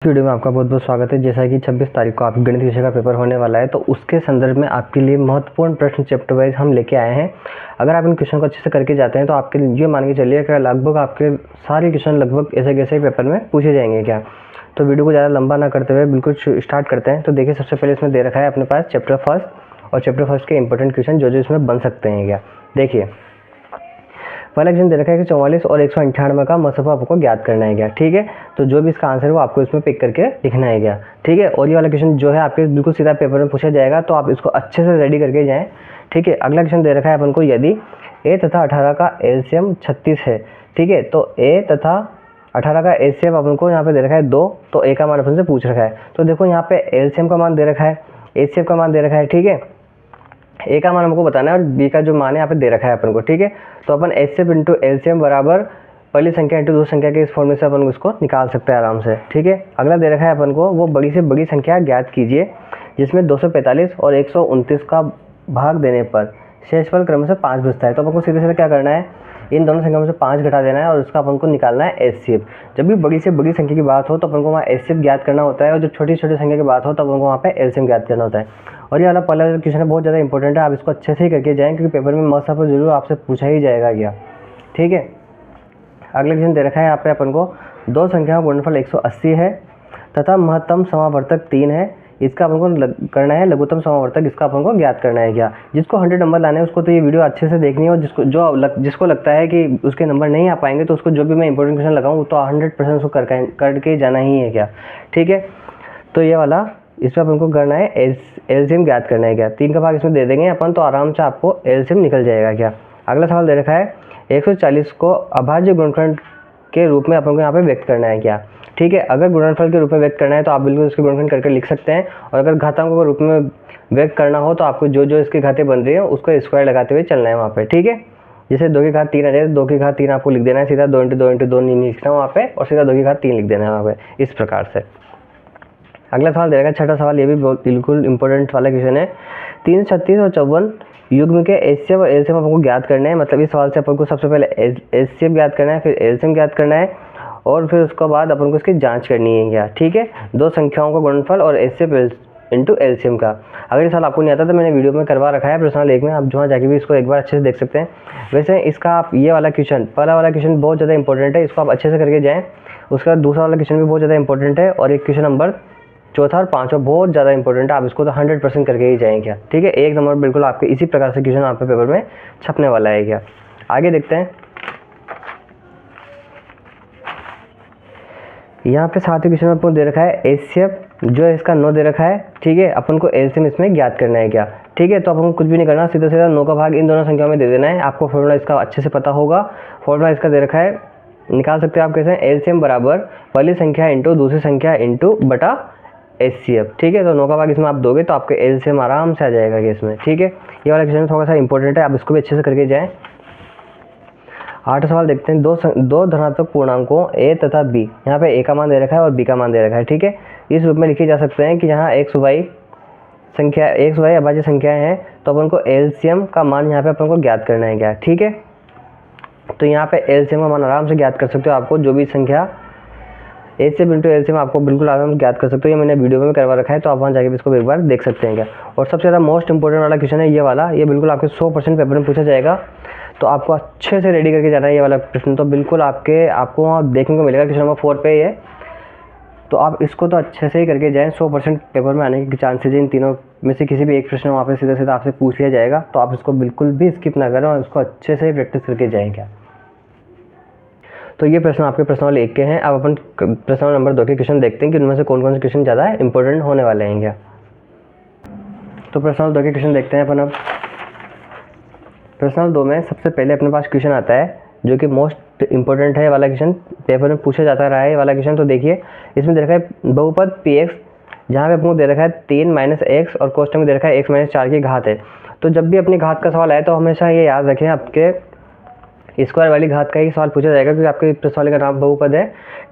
Video में आपका बहुत बहुत स्वागत है। जैसा कि 26 तारीख को आपकी गणित विषय का पेपर होने वाला है, तो उसके संदर्भ में आपके लिए महत्वपूर्ण प्रश्न चैप्टर वाइज हम लेके आए हैं। अगर आप इन क्वेश्चन को अच्छे से करके जाते हैं तो आपके ये मान के चलिए कि लगभग आपके सारे क्वेश्चन लगभग ऐसे कैसे पेपर में पूछे जाएंगे क्या। तो वीडियो को ज़्यादा लंबा ना करते हुए बिल्कुल स्टार्ट करते हैं। तो देखिए, सबसे पहले इसमें दे रखा है अपने पास चैप्टर फर्स्ट और चैप्टर फर्स्ट के इंपॉर्टेंट क्वेश्चन जो इसमें बन सकते हैं क्या। देखिए, पहला क्वेश्चन दे रखा है कि 44 और 198 का मसफा आपको ज्ञात करना है क्या। ठीक है, तो जो भी इसका आंसर है वो आपको इसमें पिक करके लिखना है क्या। ठीक है, और ये वाला क्वेश्चन जो है आपके बिल्कुल सीधा पेपर में पूछा जाएगा, तो आप इसको अच्छे से रेडी करके जाएं। ठीक है, अगला क्वेश्चन दे रखा है अपन को, यदि a तथा 18 का एलसीएम 36 है। ठीक है, तो a तथा 18 का एलसीएम अपन को यहाँ पे दे रखा है 2, तो a का मान अपन से पूछ रखा है। तो देखो यहाँ पे एलसीएम का मान दे रखा है, एचसीएफ का मान दे रखा है। ठीक है, ए का मान हमको बताना है और बी का जो मान है यहाँ पे दे रखा है अपन को। ठीक है, तो अपन एचसीएफ इंटू एलसीएम बराबर पहली संख्या इंटू दूसरी संख्या के इस फॉर्मूले से अपन इसको निकाल सकते हैं आराम से। ठीक है, अगला दे रखा है अपन को, वो बड़ी से बड़ी संख्या ज्ञात कीजिए जिसमें 245 और 129 का भाग देने पर शेषफल क्रमशः 5 बचता है। तो अपन को सीधे सीधे क्या करना है, इन दोनों संख्या में से 5 घटा देना है और उसका अपन को निकालना है एचसीएफ। जब भी बड़ी से बड़ी संख्या की बात हो तो अपन को वहाँ एचसीएफ ज्ञात करना होता है, और जब छोटी छोटी संख्या की बात हो तो अपन को वहाँ पे एलसीएम ज्ञात करना होता है। और ये वाला पहला क्वेश्चन है बहुत ज़्यादा इंपॉर्टेंट है, आप इसको अच्छे से ही करके जाएं क्योंकि पेपर में मस्ट पर जरूर आपसे पूछा ही जाएगा क्या। ठीक है, अगला क्वेश्चन दे रखा है यहाँ पे अपन को, दो संख्याओं का गुणनफल 180 है तथा महत्तम समावर्तक 3 है। इसका अपन को करना है लघुत्तम समावर्तक, इसका अपन को ज्ञात करना है क्या। जिसको 100 नंबर लाने हैं उसको तो ये वीडियो अच्छे से देखनी है, और जिसको लगता है कि उसके नंबर नहीं आ पाएंगे तो उसको जो भी मैं इंपॉर्टेंट क्वेश्चन लगाऊँ तो 100% उसको करके जाना ही है क्या। ठीक है, तो ये वाला इसमें अपन को करना है एलसीएम ज्ञात करना है क्या। 3 का भाग इसमें दे देंगे अपन तो आराम से आपको एलसीएम निकल जाएगा क्या। अगला सवाल दे रखा है, 140 को अभाज्य गुणनफल के रूप में अपन को यहाँ पे व्यक्त करना है क्या। ठीक है, अगर गुणनफल के रूप में व्यक्त करना है तो आप बिल्कुल इसके गुणनफल करके लिख सकते हैं, और अगर घातांकों के रूप में व्यक्त करना हो तो आपको जो जो इसकी घातें बन रही है उसको स्क्वायर लगाते हुए चलना है वहाँ पे। ठीक है, जैसे 2 की घात 3 आ जाए, 2 की घात 3 आपको लिख देना है सीधा, 2 × 2 × 2 नहीं लिखना वहाँ पे, और सीधा 2 की घात 3 लिख देना है वहाँ पे, इस प्रकार से। अगला सवाल देगा छठा सवाल, ये भी बिल्कुल इंपॉर्टेंट वाला क्वेश्चन है। 336 और 54 युग्म के एचसीएफ और एलसीएम आपको ज्ञात करना है। मतलब इस सवाल से अपन को सबसे पहले एचसीएफ ज्ञात करना है, फिर एलसीएम ज्ञात करना है, और फिर उसके बाद अपन को इसकी जांच करनी है क्या। ठीक है, दो संख्याओं का गुणनफल और एचसीएफ इंटू एलसीएम का। अगर ये सवाल आपको नहीं आता तो मैंने वीडियो में करवा रखा है प्रश्न 1 में, आप जहाँ जाके भी इसको एक बार अच्छे से देख सकते हैं। वैसे इसका आप ये वाला क्वेश्चन, पहला वाला क्वेश्चन बहुत ज़्यादा इंपॉर्टेंट है, इसको आप अच्छे से करके जाएँ। उसका दूसरा वाला क्वेश्चन भी बहुत ज़्यादा इंपॉर्टेंट है, और एक क्वेश्चन नंबर चौथा और पांचवा बहुत ज़्यादा इंपॉर्टेंट है, आप इसको तो 100% करके ही जाएंगे क्या। ठीक है, 1 नंबर बिल्कुल आपके इसी प्रकार से क्वेश्चन आपके पेपर में छपने वाला है क्या। आगे देखते हैं, यहाँ पे 7वें क्वेश्चन में आपको दे रखा है एचसीएफ जो है इसका 9 दे रखा है। ठीक है, अपन को एलसीएम इसमें ज्ञात करना है क्या। ठीक है, तो अपन को कुछ भी नहीं करना, सीधा सीधा 9 का भाग इन दोनों संख्याओं में दे देना है। आपको फॉर्मूला इसका अच्छे से पता होगा, फॉर्मूला इसका दे रखा है, निकाल सकते हो आप कैसे, एलसीएम बराबर पहली संख्या इंटू दूसरी संख्या इंटू बटा एचसीएफ। ठीक है, तो 9 का भाग इसमें आप दोगे तो आपके एलसीएम आराम से आ जाएगा इसमें। ठीक है, ये वाला क्वेश्चन थोड़ा सा इंपॉर्टेंट है, आप इसको भी अच्छे से करके जाएं। 8वां सवाल देखते हैं, दो धनात्मक पूर्णांकों a तथा b, यहाँ पे a का मान दे रखा है और b का मान दे रखा है। ठीक है, इस रूप में लिखे जा सकते हैं कि यहाँ x y अभाज्य संख्याएं हैं, तो अपन को एलसीएम का मान यहाँ पे अपन को ज्ञात करना है क्या। ठीक है, तो यहाँ पे एलसीएम का मान आराम से ज्ञात कर सकते हो, आपको जो भी संख्या एचसीएफ इंटू एलसीएम आपको बिल्कुल आराम से ज्ञात कर सकते हो। ये मैंने वीडियो में करवा रखा है, तो आप वहाँ जाके भी इसको एक बार देख सकते हैं क्या। और सबसे ज़्यादा मोस्ट इंपॉर्टेंट वाला क्वेश्चन है ये वाला, ये बिल्कुल आपके 100% पेपर में पूछा जाएगा, तो आपको अच्छे से रेडी करके जाना है ये वाला प्रश्न। तो बिल्कुल आपको वहाँ देखने को मिलेगा, क्वेश्चन नंबर 4 पे ही है, तो आप इसको तो अच्छे से ही करके जाएँ। 100% पेपर में आने के चांसेज इन तीनों में से किसी भी एक प्रश्न वहाँ पे सीधा सीधा आपसे पूछ लिया जाएगा, तो आप इसको बिल्कुल भी स्किप ना करें और इसको अच्छे से ही प्रैक्टिस करके जाएँ। तो ये प्रश्न आपके प्रश्न नंबर 1 के हैं। अब अपन प्रश्न नंबर 2 के क्वेश्चन देखते हैं कि उनमें से कौन कौन से क्वेश्चन ज़्यादा इंपॉर्टेंट होने वाले हैं क्या। तो प्रश्न नंबर 2 के क्वेश्चन देखते हैं अपन। अब प्रश्न नंबर 2 में सबसे पहले अपने पास क्वेश्चन आता है जो कि मोस्ट इंपॉर्टेंट है वाला क्वेश्चन, पेपर में पूछा जाता रहा है वाला क्वेश्चन। तो देखिए, इसमें दे रखा है बहुपद px, जहाँ पे आपको दे रखा है 3 - x और कोष्ठक में दे रखा है x - 4 की घात है। तो जब भी अपनी घात का सवाल आए तो हमेशा ये याद रखें, आपके स्क्वायर वाली घात का ही सवाल पूछा जाएगा क्योंकि आपके प्रश्न का नाम बहुपद है।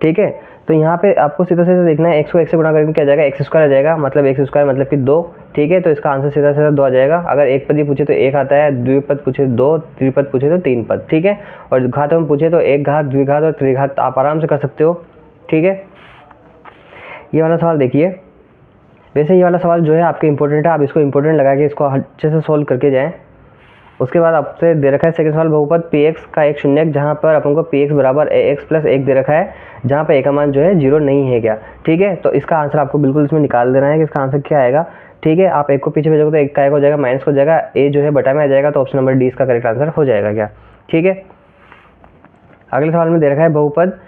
ठीक है, तो यहाँ पे आपको सीधा सीधा देखना है, x को x से गुणा करके क्या जाएगा, x² आ जाएगा, मतलब x² मतलब कि 2। ठीक है, तो इसका आंसर सीधा सीधा 2 आ जाएगा। अगर एक पद ही पूछे तो 1 आता है, द्विपद पूछे 2, त्रिपद पूछे तो 3 पद। ठीक है, और घातों में पूछे तो 1 घात, द्विघात और त्रिघात आप आराम से कर सकते हो। ठीक है, ये वाला सवाल देखिए, वैसे ये वाला सवाल जो है आपके इंपॉर्टेंट है, आप इसको इंपॉर्टेंट लगा के इसको अच्छे से सोल्व करके जाएँ। उसके बाद आपसे दे रखा है सेकंड सवाल, बहुपद px का एक शून्यक जहाँ पर अपन को px बराबर ax प्लस 1 दे रखा है, जहाँ पर a का मान जो है 0 नहीं है क्या। ठीक है, तो इसका आंसर आपको बिल्कुल इसमें निकाल देना है कि इसका आंसर क्या आएगा। ठीक है, आप एक को पीछे भेजोगे तो एक का एक हो जाएगा, माइनस हो जाएगा, a जो है बटा में आ जाएगा, तो ऑप्शन नंबर डी इसका करेक्ट आंसर हो जाएगा क्या। ठीक है, अगले सवाल में दे रखा है बहुपद,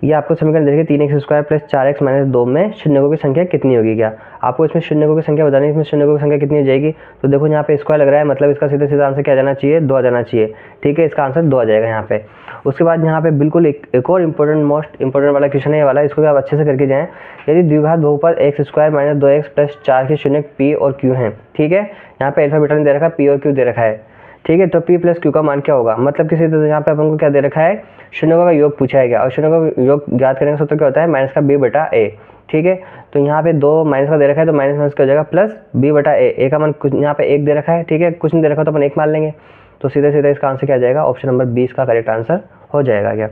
ये आपको समीकरण दे रखी है 3x square plus 4x minus 2 में शून्यकों की संख्या कितनी होगी क्या। आपको इसमें शून्यकों की संख्या बतानी है, इसमें शून्यकों की संख्या कितनी हो जाएगी। तो देखो यहाँ पे स्क्वायर लग रहा है, मतलब इसका सीधा सीधा आंसर क्या जाना चाहिए, 2 आ जाना चाहिए। ठीक है, इसका आंसर 2 आ जाएगा यहाँ पे। उसके बाद यहाँ पे बिल्कुल एक और इंपॉर्टेंट मोस्ट इंपॉर्टेंट वाला क्वेश्चन है ये वाला, इसको भी आप अच्छे से करके जाएँ। यदि द्विघात बहुपद x square minus 2x plus 4 के शून्यक p और q हैं। ठीक है, यहाँ पे अल्फा बीटा दे रखा है, p और q दे रखा है। ठीक है, तो p प्लस q का मान क्या होगा, मतलब किसी तरह यहाँ पे अपन को क्या दे रखा है, शून्यों का योग पूछा है क्या, और शून्यों का योग ज्ञात करने का सूत्र क्या होता है, माइनस का b बटा a। ठीक है, तो यहाँ पे 2 माइनस का दे रखा है, तो माइनस माइनस क्या हो जाएगा प्लस b बटा a का मान कुछ यहाँ पे 1 दे रखा है। ठीक है, कुछ नहीं दे रखा तो अपन 1 मान लेंगे, तो सीधे सीधे इसका आंसर क्या आ जाएगा, ऑप्शन नंबर 20 का करेक्ट आंसर हो जाएगा क्या।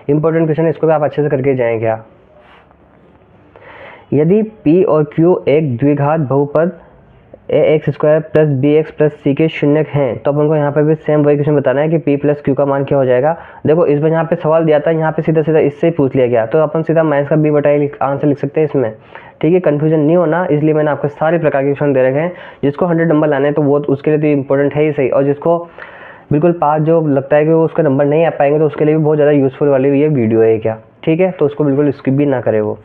इंपॉर्टेंट क्वेश्चन है, इसको भी आप अच्छे से करके जाएँ क्या। यदि p और q एक द्विघात बहुपद ax square plus bx plus c के शून्यक हैं, तो अपन को यहाँ पे भी सेम वही क्वेश्चन बताना है कि p प्लस q का मान क्या हो जाएगा। देखो इस बार यहाँ पे सवाल दिया था, यहाँ पे सीधा सीधा इससे ही पूछ लिया गया, तो अपन सीधा माइनस का b बटा आंसर लिख सकते हैं इसमें। ठीक है, कंफ्यूजन नहीं होना, इसलिए मैंने आपको सारे प्रकार के क्वेश्चन दे रखे हैं। जिसको 100 नंबर लाने हैं तो वो उसके लिए तो इंपॉर्टेंट है ही सही, और जिसको बिल्कुल पास जो लगता है कि वो उसका नंबर नहीं आ पाएंगे तो उसके लिए भी बहुत ज़्यादा यूजफुल वाली ये वीडियो है क्या। ठीक है, तो उसको बिल्कुल स्किप भी ना करे। वो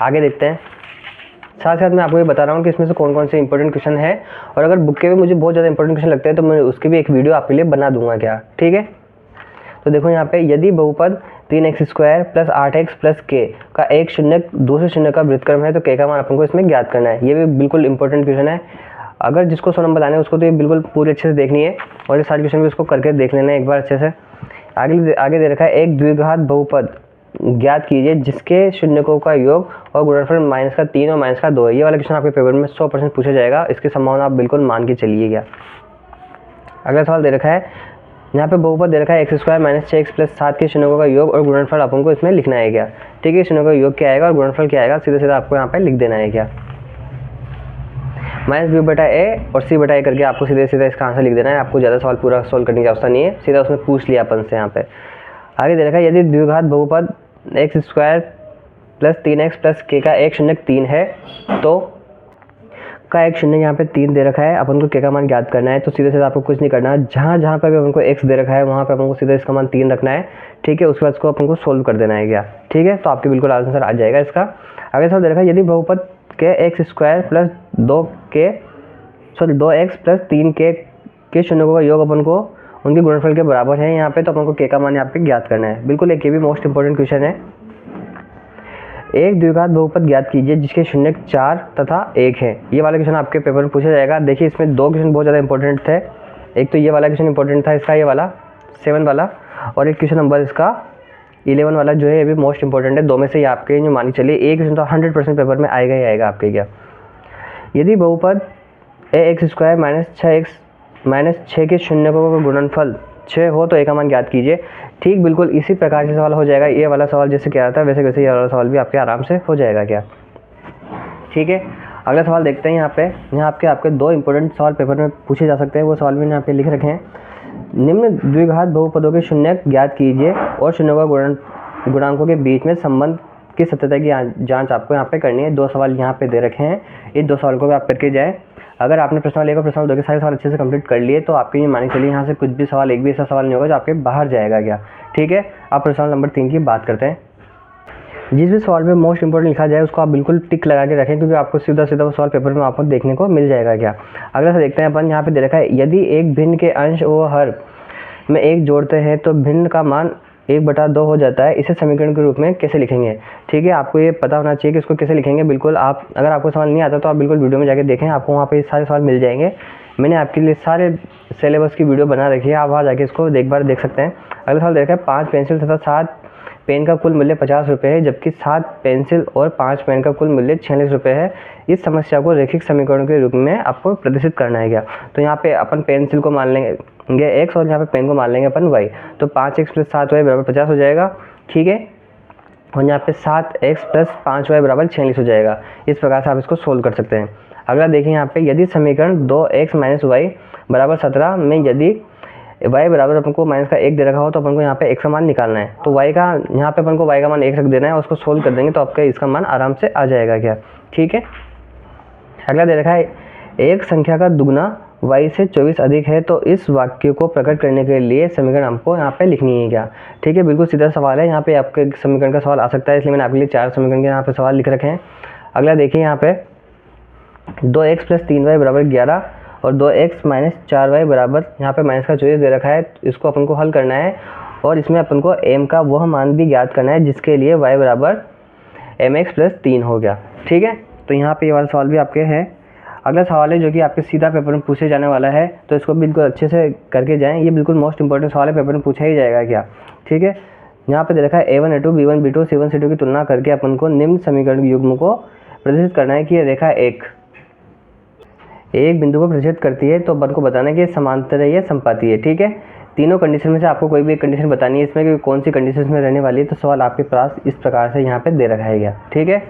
आगे देखते हैं। साथ साथ मैं आपको ये बता रहा हूँ कि इसमें से कौन कौन से इंपॉर्टेंट क्वेश्चन है, और अगर बुक के भी मुझे बहुत ज़्यादा इंपॉर्टेंट क्वेश्चन लगते हैं तो मैं उसकी भी एक वीडियो आपके लिए बना दूंगा क्या। ठीक है, तो देखो यहाँ पे, यदि बहुपद 3x square plus 8x plus k का एक शून्यक दूसरे शून्य का व्युत्क्रम है, तो k का मान अपन को इसमें ज्ञात करना है। ये भी बिल्कुल इंपॉर्टेंट क्वेश्चन है, अगर जिसको 100 नंबर लाने हैं उसको तो ये बिल्कुल पूरी अच्छे से देखनी है, और ये सारे क्वेश्चन भी उसको करके देख लेना है एक बार अच्छे से। आगे दे रखा है, एक द्विघात बहुपद ज्ञात कीजिए जिसके शून्यकों का योग और गुणनफल माइनस का 3 और माइनस का 2 है। ये वाला क्वेश्चन आपके पेपर में 100% पूछा जाएगा, इसकी संभावना आप बिल्कुल मान के चलिएगा। अगला सवाल दे रखा है, यहाँ पे बहुपद दे रखा है x square minus 6x plus 7 के शून्यकों का योग और गुणनफल अपन को इसमें लिखना है क्या। ठीक है, शून्यकों का योग क्या आएगा और गुणनफल क्या आएगा, सीधा सीधा आपको यहाँ पे लिख देना है क्या, माइनस b बटा a और c बटा a करके आपको सीधे सीधा इसका आंसर लिख देना है। आपको ज़्यादा सवाल पूरा सोल्व करने की आवश्यकता नहीं है, सीधा उसमें पूछ लिया अपन से यहाँ पे। आगे दे रखा है, यदि द्विघात बहुपद x square plus 3x plus k का एक शून्यक 3 है, तो का एक शून्य यहाँ पे 3 दे रखा है, अपन को k का मान ज्ञात करना है। तो सीधे सीधे आपको कुछ नहीं करना है, जहाँ जहाँ पे भी अपन को x दे रखा है वहाँ पे अपन को सीधे इसका मान 3 रखना है। ठीक है, उसके बाद इसको अपन को सोल्व कर देना है क्या। ठीक है, तो आपके बिल्कुल आंसर आ जाएगा इसका। अगले सवाल दे रखा है, यदि बहुपद के x square plus 2x plus 3k के शून्यकों का योग अपन को उनके गुणनफल के बराबर है यहाँ पे, तो अपन को k का मान यहाँ पे ज्ञात करना है। बिल्कुल एक ये भी मोस्ट इंपॉर्टेंट क्वेश्चन है। एक द्विघात बहुपद ज्ञात कीजिए जिसके शून्यक 4 तथा 1 है। ये वाला क्वेश्चन आपके पेपर में पूछा जाएगा। देखिए इसमें 2 क्वेश्चन बहुत ज़्यादा इंपॉर्टेंट थे, एक तो ये वाला क्वेश्चन इंपॉर्टेंट था इसका, ये वाला 7 वाला, और एक क्वेश्चन नंबर इसका 11 वाला जो है ये भी मोस्ट इंपॉर्टेंट है। 2 में से ये आपके जो मानी चलिए एक क्वेश्चन तो 100% पेपर में आएगा ही आएगा आपके क्या। यदि बहुपद ax square minus 6x minus 6 के शून्यकों का गुणनफल 6 हो तो a का मान ज्ञात कीजिए। ठीक बिल्कुल इसी प्रकार से सवाल हो जाएगा। ये वाला सवाल जैसे क्या था वैसे वैसे ये वाला सवाल भी आपके आराम से हो जाएगा क्या। ठीक है, अगला सवाल देखते हैं। यहाँ आपके 2 इंपॉर्टेंट सवाल पेपर में पूछे जा सकते हैं, वो सवाल मैंने यहाँ पे लिख रखे हैं। निम्न द्विघात बहुपदों के शून्यक ज्ञात कीजिए और शून्यों का गुणांकों के बीच में संबंध की सत्यता की जांच आपको यहाँ पे करनी है। 2 सवाल यहाँ पे दे रखे हैं, इन 2 सवाल को भी आप करके जाएँ। अगर आपने प्रश्न 1 और प्रश्न 2 के सारे सवाल अच्छे से कंप्लीट कर लिए तो आपके ये मानी चलिए यहाँ से कुछ भी सवाल एक भी ऐसा सवाल नहीं होगा जो आपके बाहर जाएगा क्या। ठीक है, अब प्रश्न नंबर 3 की बात करते हैं। जिस भी सवाल में मोस्ट इंपॉर्टेंट लिखा जाए उसको आप बिल्कुल टिक लगा के रखें, क्योंकि आपको सीधा सीधा वो सवाल पेपर में आपको देखने को मिल जाएगा क्या। अगला से देखते हैं अपन, यहाँ पे दे रखा है, यदि एक भिन्न के अंश व हर में 1 जोड़ते हैं तो भिन्न का मान 1/2 हो जाता है। इसे समीकरण के रूप में कैसे लिखेंगे। ठीक है, आपको ये पता होना चाहिए कि इसको कैसे लिखेंगे। बिल्कुल आप, अगर आपको सवाल नहीं आता तो आप बिल्कुल वीडियो में जाके देखें, आपको वहाँ पे सारे सवाल मिल जाएंगे। मैंने आपके लिए सारे सिलेबस की वीडियो बना रखी है, आप वहाँ जाके इसको एक बार देख सकते हैं। अगला सवाल देखा है, 5 पेंसिल तथा 7 पेन का कुल मूल्य 50 रुपये है, जबकि 7 पेंसिल और 5 पेन का कुल मूल्य 46 रुपये है। इस समस्या को रैखिक समीकरणों के रूप में आपको प्रदर्शित करना है क्या। तो यहाँ पे अपन पेंसिल को मान लेंगे x और यहाँ पे पेन को मान लेंगे अपन y, तो 5x प्लस 7y बराबर 50 हो जाएगा। ठीक है, और यहाँ पे 7x प्लस 5y बराबर 46 हो जाएगा। इस प्रकार से आप इसको सोल्व कर सकते हैं। अगला देखिए यहाँ पे, यदि समीकरण 2x माइनस वाई बराबर 17 में यदि y बराबर अपन को माइनस का 1 दे रखा हो तो अपन को यहाँ पे x का मान निकालना है। तो y का यहाँ पे अपन को y का मान 1 रख देना है और उसको सोल्व कर देंगे तो आपका इसका मान आराम से आ जाएगा क्या, ठीक है। अगला दे रखा है, एक संख्या का दुगना y से 24 अधिक है तो इस वाक्य को प्रकट करने के लिए समीकरण हमको यहाँ पे लिखनी है क्या, ठीक है। बिल्कुल सीधा सवाल है, यहाँ पे आपके समीकरण का सवाल आ सकता है, इसलिए मैंने आपके लिए 4 समीकरण के यहाँ पे सवाल लिख रखे हैं। अगला देखिए यहाँ पे 2x प्लस 3y बराबर 11 और 2x माइनस 4y बराबर यहाँ पे माइनस का 24 दे रखा है। इसको अपन को हल करना है और इसमें अपन को m का वह मान भी ज्ञात करना है जिसके लिए y बराबर mx प्लस 3 हो गया, ठीक है। तो यहाँ पे ये वाला सवाल भी आपके हैं। अगला सवाल है जो कि आपके सीधा पेपर में पूछे जाने वाला है, तो इसको बिल्कुल अच्छे से करके जाएं। ये बिल्कुल मोस्ट इंपॉर्टेंट सवाल है, पेपर में पूछा ही जाएगा क्या, ठीक है। यहाँ पे दे रखा है a1 a2 b1 b2 c1 c2 की तुलना करके अपन को निम्न समीकरण युग्म को प्रदर्शित करना है कि रेखा एक बिंदु को प्रदर्शित करती है, तो अपन को बताना है कि समांतर है या संपाती है, ठीक है। तीनों कंडीशन में से आपको कोई भी एक कंडीशन बतानी है इसमें कि कौन सी कंडीशन में रहने वाली है। तो सवाल आपके पास इस प्रकार से यहाँ पे दे रखा है क्या, ठीक है।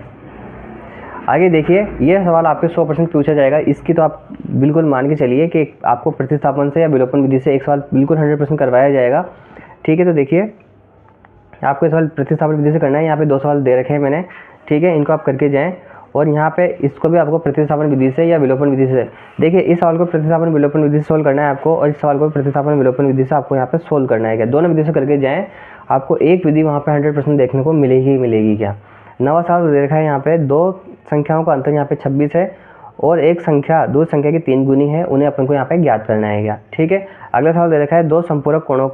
आगे देखिए, ये सवाल आपके 100% पूछा जाएगा। इसकी तो आप बिल्कुल मान के चलिए कि आपको प्रतिस्थापन से या विलोपन विधि से एक सवाल बिल्कुल 100% करवाया जाएगा, ठीक है। तो देखिए, आपको सवाल प्रतिस्थापन विधि से करना है। यहाँ पे 2 सवाल दे रखे हैं मैंने, ठीक है, इनको आप करके जाएं। और यहाँ पे इसको भी आपको प्रतिस्थापन विधि से या विलोपन विधि से, देखिए इस सवाल को प्रतिस्थापन विलोपन विधि से सोल्व करना है आपको, और इस सवाल को प्रतिस्थापन विलोपन विधि से आपको यहाँ पे सोल्व करना है क्या। दोनों विधि से करके जाएं, आपको एक विधि वहाँ पे 100% देखने को मिलेगी क्या। नवा सवाल दे रखा है, यहाँ पे 2 संख्याओं का अंतर यहाँ पे 26 है और एक संख्या दूसरी संख्या की 3 गुनी है, उन्हें अपन को यहाँ पे ज्ञात करना है क्या, ठीक है। अगला सवाल दे रखा है, 2 संपूरक कोणों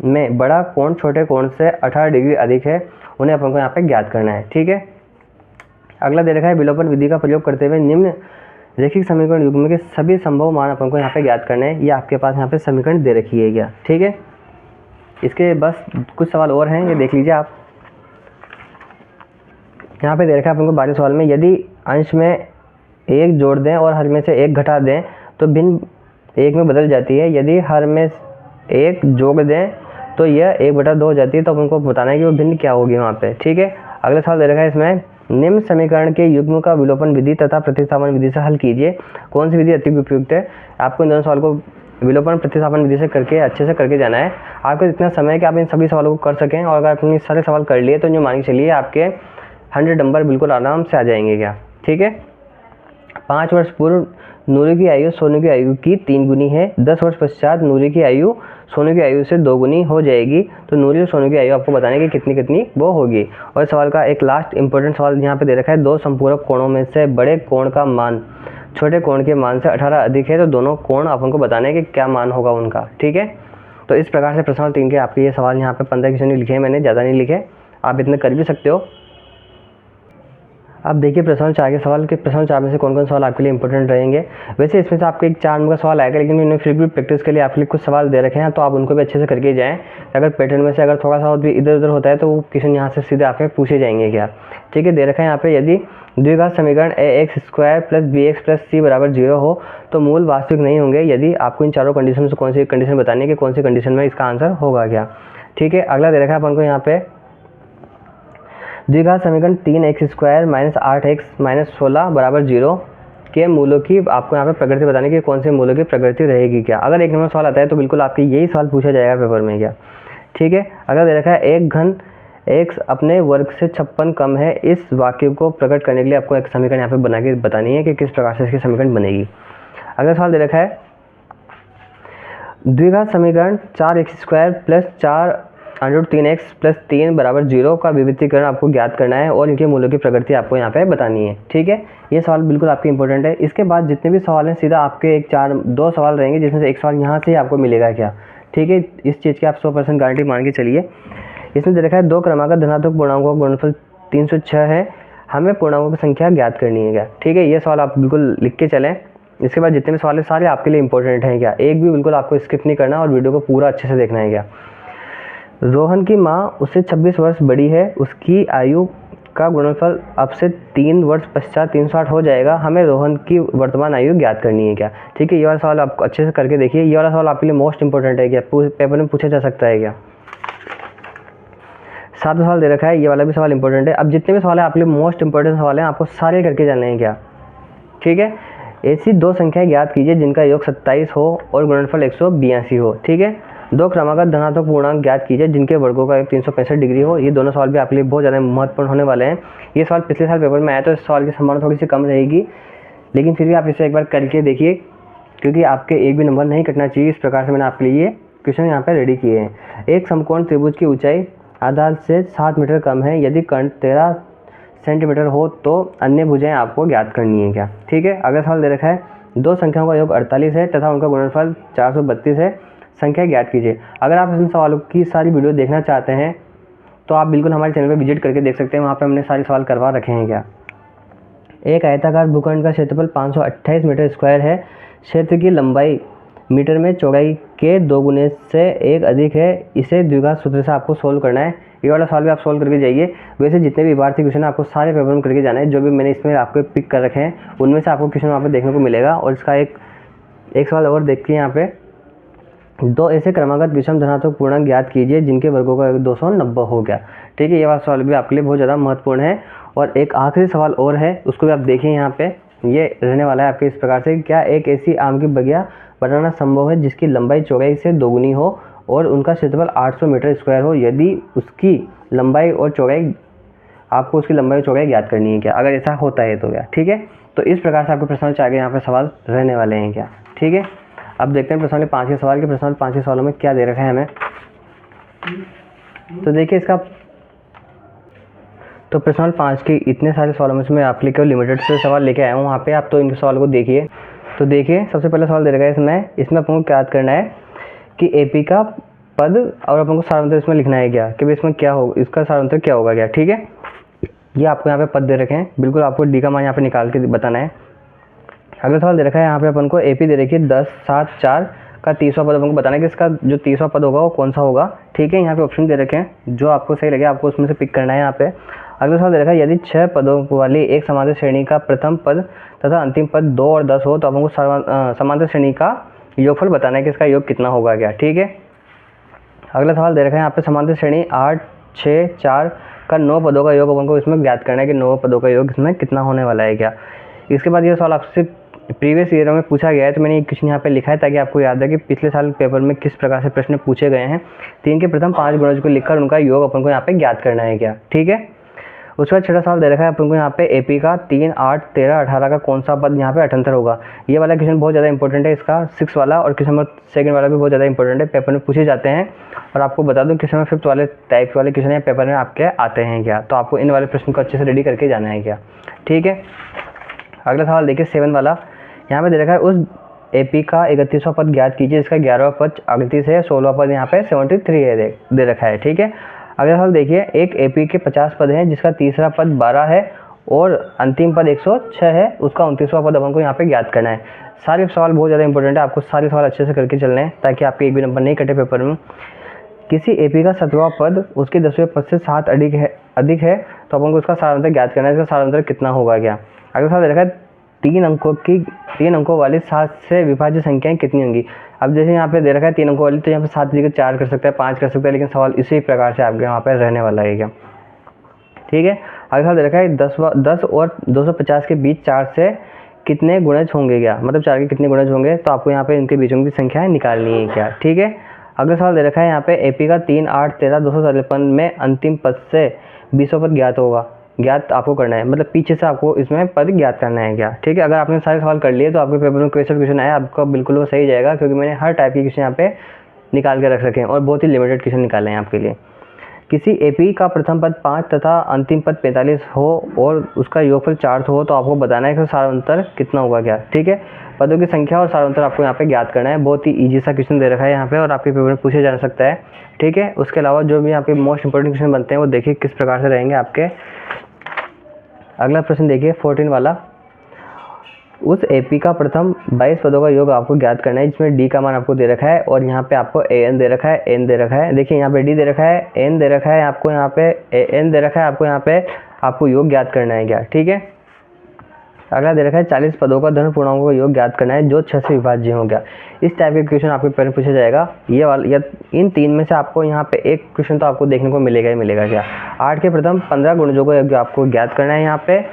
में बड़ा कोण छोटे कोण से 18 डिग्री अधिक है, उन्हें अपन को यहाँ पे ज्ञात करना है, ठीक है। अगला दे रखा है, विलोपन विधि का प्रयोग करते हुए निम्न रैखिक समीकरण युग्म के सभी संभव मान अपन को यहाँ पे ज्ञात करने हैं। ये आपके पास यहाँ पे समीकरण दे रखी है क्या, ठीक है। इसके बस कुछ सवाल और हैं, ये देख लीजिए आप। यहाँ पे दे रखा है अपन को 12वें सवाल में, यदि अंश में 1 जोड़ दें और हर में से 1 घटा दें तो भिन्न 1 में बदल जाती है। यदि हर में 1 जोड़ दें तो यह 1/2 हो जाती है। तो अपन को बताना है कि वो भिन्न क्या होगी वहाँ पे, ठीक है। अगला सवाल दे रखा है, इसमें निम्न समीकरण के युग्म का विलोपन विधि तथा प्रतिस्थापन विधि से हल कीजिए, कौन सी विधि अधिक उपयुक्त है। आपको इन दोनों सवाल को विलोपन प्रतिस्थापन विधि से करके अच्छे से करके जाना है। आपको इतना समय है कि आप इन सभी सवालों को कर सकें, और अगर आपने सारे सवाल कर लिए तो जो मान के चलिए आपके 100 नंबर बिल्कुल आराम से आ जाएंगे क्या, ठीक है। 5 वर्ष पूर्व नूरे की आयु सोने की आयु की 3 गुनी है। 10 वर्ष पश्चात नूरे की आयु सोने की आयु से 2 गुनी हो जाएगी। तो नूरे और सोने की आयु आपको बताने की कितनी कितनी वो होगी। और इस सवाल का एक लास्ट इंपॉर्टेंट सवाल यहाँ पे दे रखा है, 2 संपूरक कोणों में से बड़े कोण का मान छोटे कोण के मान से 18 अधिक है, तो दोनों कोण अपन को बताने कि क्या मान होगा उनका, ठीक है। तो इस प्रकार से प्रश्न 3 के आपके ये सवाल यहाँ पे 15 क्वेश्चन लिखे हैं मैंने, ज़्यादा नहीं लिखे, आप इतने कर भी सकते हो। अब देखिए प्रश्न 4 के सवाल के, प्रश्न 4 में से कौन कौन सवाल आपके लिए इंपॉर्टेंट रहेंगे। वैसे इसमें से आपको एक 4 नंबर का सवाल आएगा, लेकिन मैंने फिर भी प्रैक्टिस के लिए आपके लिए कुछ सवाल दे रखे हैं, तो आप उनको भी अच्छे से करके जाएं। अगर पैटर्न में से अगर थोड़ा सा भी इधर उधर होता है तो वो क्वेश्चन यहाँ से सीधे आपके पूछे जाएंगे क्या, ठीक है। दे रखा है यहाँ पे, यदि द्विघात समीकरण ax² plus bx plus c बराबर 0 हो तो मूल वास्तविक नहीं होंगे। यदि आपको इन चारों कंडीशन में से कौन सी कंडीशन बतानी है कि कौन सी कंडीशन में इसका आंसर होगा क्या, ठीक है। अगला दे रखा है अपन को यहाँ पे, द्विघात समीकरण 3x² माइनस 8x माइनस 16 बराबर 0 के मूलों की आपको यहाँ पे प्रकृति बताने की कौन से मूलों की प्रकृति रहेगी क्या। अगर 1 नंबर सवाल आता है तो बिल्कुल आपके यही सवाल पूछा जाएगा पेपर में क्या, ठीक है। अगर दे रखा है, एक घन x अपने वर्ग से 56 कम है, इस वाक्य को प्रकट करने के लिए आपको एक समीकरण यहाँ पे बना के बतानी है कि किस प्रकार से इसकी समीकरण बनेगी। अगला सवाल दे रखा है, द्विघात समीकरण 4x² प्लस 4√3x प्लस 3 बराबर 0 का विविधीकरण आपको ज्ञात करना है और इनके मूल्यों की प्रकृति आपको यहाँ पे बतानी है, ठीक है। ये सवाल बिल्कुल आपके इंपॉर्टेंट है। इसके बाद जितने भी सवाल हैं सीधा आपके 2 सवाल रहेंगे, जिसमें से एक सवाल यहाँ से आपको मिलेगा क्या, ठीक है। इस चीज़ की आप 100% गारंटी मान के चलिए। इसमें दे रखा है, 2 क्रमागत धनात्मक पूर्णांकों का गुणनफल 306 है, हमें पूर्णांकों की संख्या ज्ञात करनी है क्या, ठीक है। ये सवाल आप बिल्कुल लिख के चलें। इसके बाद जितने भी सवाल हैं सारे आपके लिए इंपॉर्टेंट हैं क्या, एक भी बिल्कुल आपको स्किप नहीं करना और वीडियो को पूरा अच्छे से देखना है क्या। रोहन की माँ उससे 26 वर्ष बड़ी है, उसकी आयु का गुणनफल अब से 3 वर्ष पश्चात 308 हो जाएगा, हमें रोहन की वर्तमान आयु ज्ञात करनी है क्या, ठीक है। ये वाला सवाल आप अच्छे से करके देखिए। ये वाला सवाल आपके लिए मोस्ट इंपॉर्टेंट है क्या, पेपर में पूछा जा सकता है क्या। 7वां सवाल दे रखा है, ये वाला भी सवाल इंपॉर्टेंट है। अब जितने भी सवाल है आपके लिए मोस्ट इंपॉर्टेंट सवाल हैं, आपको सारे करके जाने हैं क्या, ठीक है। ऐसी दो संख्याएं ज्ञात कीजिए जिनका योग 27 हो और गुणनफल 182 हो, ठीक है। दो क्रमागत धनात्मक पूर्णांक ज्ञात कीजिए जिनके वर्गों का योग 365 डिग्री हो। ये दोनों सवाल भी आपके लिए बहुत ज़्यादा महत्वपूर्ण होने वाले हैं। ये सवाल पिछले साल पेपर में आया तो इस सवाल की संभावना थोड़ी सी कम रहेगी, लेकिन फिर भी आप इसे एक बार करके देखिए, क्योंकि आपके एक भी नंबर नहीं कटना चाहिए। इस प्रकार से मैंने आपके लिए क्वेश्चन यहाँ पे रेडी किए हैं। एक समकोण त्रिभुज की ऊंचाई आधार से 7 मीटर कम है, यदि कर्ण 13 सेंटीमीटर हो तो अन्य भुजाएं आपको ज्ञात करनी है क्या, ठीक है। अगला सवाल दे रखा है, दो संख्याओं का योग 48 है तथा उनका गुणनफल 432 है, संख्या ज्ञात कीजिए। अगर आप इन सवालों की सारी वीडियो देखना चाहते हैं तो आप बिल्कुल हमारे चैनल पर विजिट करके देख सकते हैं, वहाँ पर हमने सारे सवाल करवा रखे हैं क्या। एक आयताकार भूखंड का क्षेत्रफल 528 मीटर स्क्वायर है, क्षेत्र की लंबाई मीटर में चौड़ाई के 2 गुने से 1 अधिक है, इसे द्विघात सूत्र से आपको सोल्व करना है। ये वाला सवाल भी आप सोल्व करके जाइए। वैसे जितने भी भारतीय क्वेश्चन है आपको सारे पेपर में करके जाना है, जो भी मैंने इसमें आपको पिक कर रखे हैं उनमें से आपको क्वेश्चन वहाँ पे देखने को मिलेगा। और इसका एक सवाल और देखिए यहाँ पे, दो ऐसे क्रमागत विषम धनात्मक पूर्णांक ज्ञात कीजिए जिनके वर्गों का 290 हो गया, ठीक है। ये वाला सवाल भी आपके लिए बहुत ज़्यादा महत्वपूर्ण है। और एक आखिरी सवाल और है, उसको भी आप देखिए यहाँ पे, ये रहने वाला है आपके इस प्रकार से, क्या एक ऐसी आम की बगिया बनाना संभव है जिसकी लंबाई चौड़ाई से दोगुनी हो और उनका क्षेत्रफल 800 मीटर स्क्वायर हो, यदि उसकी लंबाई और चौड़ाई, आपको उसकी लंबाई और चौड़ाई ज्ञात करनी है क्या, अगर ऐसा होता है तो क्या, ठीक है। तो इस प्रकार से आपके प्रश्न आगे यहाँ पे सवाल रहने वाले हैं क्या, ठीक है। अब देखते हैं प्रश्न 5 के सवाल के, प्रश्न 5 के सवालों में क्या दे रखा है हमें। तो देखिए इसका, तो प्रश्न 5 के इतने सारे सवालों में से मैं आपके लिए केवल लिमिटेड से सवाल लेके आया हूँ वहाँ पे, आप तो इन सवालों को देखिए। तो देखिए सबसे पहला सवाल दे रखा है इसमें अपन को क्या याद करना है कि एपी का पद और अपन को सारांतर इसमें लिखना है क्या, कि भाई इसमें क्या होगा, इसका सारांतर क्या होगा क्या, ठीक है। ये आपको यहाँ पे पद दे रखे हैं, बिल्कुल आपको डी का मान यहाँ पे निकाल के बताना है। अगला सवाल दे रखा है यहाँ पे अपन को एपी दे रखी है 10, 7, 4 का 30वां पद अपन को बताना है कि इसका जो 30वां पद होगा वो कौन सा होगा, ठीक है। यहाँ पे ऑप्शन दे रखे हैं, जो आपको सही लगे आपको उसमें से पिक करना है यहाँ पे। अगला सवाल दे रखा है, यदि 6 पदों वाली एक समांतर श्रेणी का प्रथम पद तथा अंतिम पद 2 और 10 हो तो अपन को समांतर श्रेणी का योगफल बताना है कि इसका योग कितना होगा क्या, ठीक है। अगला सवाल दे रखा है यहाँ पे, समांतर श्रेणी 8, 6, 4 का 9 पदों का योग अपन को इसमें ज्ञात करना है कि 9 पदों का योग इसमें कितना होने वाला है क्या। इसके बाद ये सवाल आपसे प्रीवियस ईयर में पूछा गया है, तो मैंने क्वेश्चन यहाँ पे लिखा है ताकि आपको याद है कि पिछले साल पेपर में किस प्रकार से प्रश्न पूछे गए हैं। 3 के प्रथम 5 गुणज को लिखकर उनका योग अपन को यहाँ पे ज्ञात करना है क्या, ठीक है। उसके बाद 6वां सवाल दे रखा है अपन को यहाँ पे एपी का 3, 8, 13, 18 का कौन सा पद यहाँ पे 78 होगा। ये वाला क्वेश्चन बहुत ज़्यादा इंपॉर्टेंट है, इसका 6 वाला और क्वेश्चन नंबर 2 वाला भी बहुत ज़्यादा इंपॉर्टेंट है, पेपर में पूछे जाते हैं। और आपको बता दूं क्वेश्चन नंबर 5 वाले टाइप वाले क्वेश्चन पेपर में आपके आते हैं क्या, तो आपको इन वाले प्रश्न को अच्छे से रेडी करके जाना है क्या, ठीक है। अगला सवाल देखिए 7 वाला, यहाँ पे दे रखा है उस एपी का 31वां पद ज्ञात कीजिए, इसका 11वां पद 38 है, 16वां पद यहाँ पे 73 है दे रखा है, ठीक है। अगला सवाल देखिए, एक एपी के 50 पद हैं जिसका तीसरा पद 12 है और अंतिम पद 106 है, उसका 29वां पद अपन को यहाँ पे ज्ञात करना है। सारे सवाल बहुत ज़्यादा इंपॉर्टेंट है, आपको सारे सवाल अच्छे से करके चलने हैं ताकि आपके एक भी नंबर नहीं कटे पेपर में। किसी एपी का 7वां पद उसके 10वें पद से 7 अधिक है तो अपन को उसका सारांतर ज्ञात करना है, इसका सारांतर कितना होगा क्या। अगला सवाल देखा 3 अंकों वाली 7 से विभाज्य संख्याएं कितनी होंगी। अब जैसे यहाँ पे दे रखा है 3 अंकों वाली, तो यहाँ पे 7 जगह 4 कर सकता है, 5 कर सकता है, लेकिन सवाल इसी प्रकार से आपके यहाँ पे रहने वाला है क्या, ठीक है। अगला सवाल दे रखा है 10 और 250 के बीच 4 से कितने गुणज होंगे क्या, मतलब 4 के कितने गुणज होंगे, तो आपको यहाँ पे इनके बीचों की संख्याएं निकालनी है क्या, ठीक है। अगला सवाल दे रखा है यहाँ पे एपी का 3, 8, 13, 253 में अंतिम पद से 20वां पद ज्ञात आपको करना है, मतलब पीछे से आपको इसमें पद ज्ञात करना है क्या, ठीक है। अगर आपने सारे सवाल कर लिए तो आपके पेपर में कोई सा क्वेश्चन आया आपका बिल्कुल वो सही जाएगा, क्योंकि मैंने हर टाइप के क्वेश्चन यहाँ पे निकाल के रख रखे हैं और बहुत ही लिमिटेड क्वेश्चन निकाले हैं आपके लिए। किसी एपी का प्रथम पद 5 तथा अंतिम पद 45 हो और उसका योगफल 4 हो तो आपको बताना है कि सारांतर कितना होगा क्या, ठीक है। पदों की संख्या और सारांतर आपको यहाँ पे ज्ञात करना है, बहुत ही ईजी सा क्वेश्चन दे रखा है यहाँ पे और आपके पेपर में पूछे जा सकता है, ठीक है। उसके अलावा जो भी यहाँ पे मोस्ट इंपॉर्टेंट क्वेश्चन बनते हैं वो देखिए किस प्रकार से रहेंगे आपके। अगला प्रश्न देखिए 14 वाला, उस एपी का प्रथम 22 पदों का योग आपको ज्ञात करना है, जिसमें डी का मान आपको दे रखा है और यहाँ पे आपको एन दे रखा है, एन दे रखा है, देखिए यहाँ पे डी दे रखा है, एन दे रखा है, आपको यहाँ पे एन दे रखा है, आपको यहाँ पे आपको योग ज्ञात करना है क्या, ठीक है। अगला दे रखा है 40 पदों का धन पूर्णांकों का योग ज्ञात करना है जो 6 से विभाज्य हो गया। इस टाइप के क्वेश्चन आपके पेपर में पूछा जाएगा। ये वाला या इन 3 में से आपको यहाँ पे एक क्वेश्चन तो आपको देखने को मिलेगा ही मिलेगा। क्या 8 के प्रथम 15 गुणजों को आपको ज्ञात करना है यहाँ पे।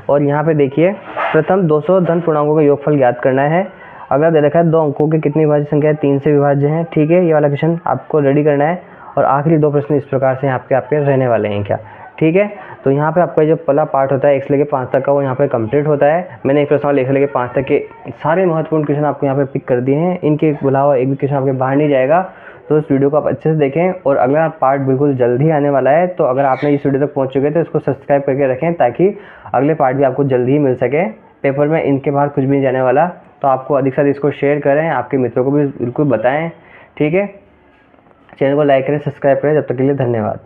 और यहाँ पे देखिए प्रथम 200 धन पूर्णांकों का योगफल ज्ञात करना है। अगला दे रखा है 2 अंकों की कितनी विभाज्य संख्या है, 3 से विभाज्य है। ठीक है, ये वाला क्वेश्चन आपको रेडी करना है। और आखिरी 2 प्रश्न इस प्रकार से आपके रहने वाले हैं। क्या ठीक है, तो यहाँ पे आपका जो पहला पार्ट होता है 1 से लेकर 5 तक का वो यहाँ पे कंप्लीट होता है। मैंने एक प्रश्न 1 से लेकर 5 तक के सारे महत्वपूर्ण क्वेश्चन आपको यहाँ पे पिक कर दिए हैं। इनके अलावा एक भी क्वेश्चन आपके बाहर नहीं जाएगा। तो इस वीडियो को आप अच्छे से देखें और अगला पार्ट बिल्कुल जल्द ही आने वाला है। तो अगर आपने इस वीडियो तक पहुँच चुके तो इसको सब्सक्राइब करके रखें ताकि अगले पार्ट भी आपको जल्दी ही मिल सके। पेपर में इनके बाहर कुछ भी नहीं जाने वाला। तो आपको अधिक से अधिक इसको शेयर करें, आपके मित्रों को भी बिल्कुल बताएं। ठीक है, चैनल को लाइक करें, सब्सक्राइब करें। जब तक के लिए धन्यवाद।